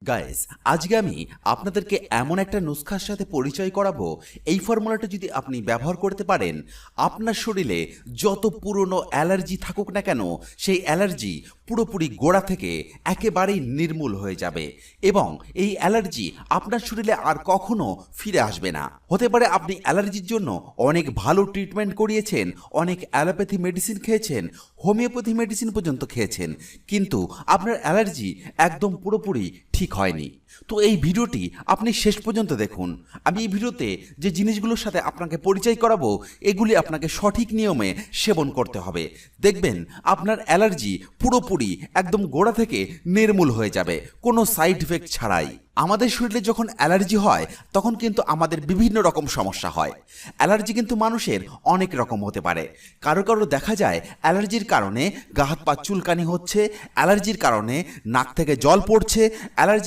Guys, আজকে আমি আপনাদেরকে এমন একটা নুস্খার সাথে পরিচয় করাবো। এই ফর্মুলাটা যদি আপনি ব্যবহার করতে পারেন, আপনার শরীরে যত পুরনো অ্যালার্জি থাকুক না কেন, সেই অ্যালার্জি পুরোপুরি গোড়া থেকে একেবারেই নির্মূল হয়ে যাবে এবং এই অ্যালার্জি আপনার শরীরে আর কখনো ফিরে আসবে না। হতে পারে আপনি অ্যালার্জির জন্য অনেক ভালো ট্রিটমেন্ট করিয়েছেন, অনেক অ্যালোপ্যাথি মেডিসিন খেয়েছেন, হোমিওপ্যাথি মেডিসিন পর্যন্ত খেয়েছেন, কিন্তু আপনার অ্যালার্জি একদম পুরোপুরি ঠিক হয়নি। তো এই ভিডিওটি আপনি শেষ পর্যন্ত দেখুন। আমি এই ভিডিওতে যে জিনিসগুলোর সাথে আপনাকে পরিচয় করাবো, এগুলি আপনাকে সঠিক নিয়মে সেবন করতে হবে। দেখবেন আপনার অ্যালার্জি পুরোপুরি একদম গোড়া থেকে নির্মূল হয়ে যাবে, কোনো সাইড ইফেক্ট ছাড়াই। আমাদের শরীরে যখন অ্যালার্জি হয় তখন কিন্তু আমাদের বিভিন্ন রকম সমস্যা হয়। অ্যালার্জি কিন্তু মানুষের অনেক রকম হতে পারে। কারো কারো দেখা যায় অ্যালার্জির কারণে গা হাত পা চুলকানি হচ্ছে, অ্যালার্জির কারণে নাক থেকে জল পড়ছে, অ্যালার্জি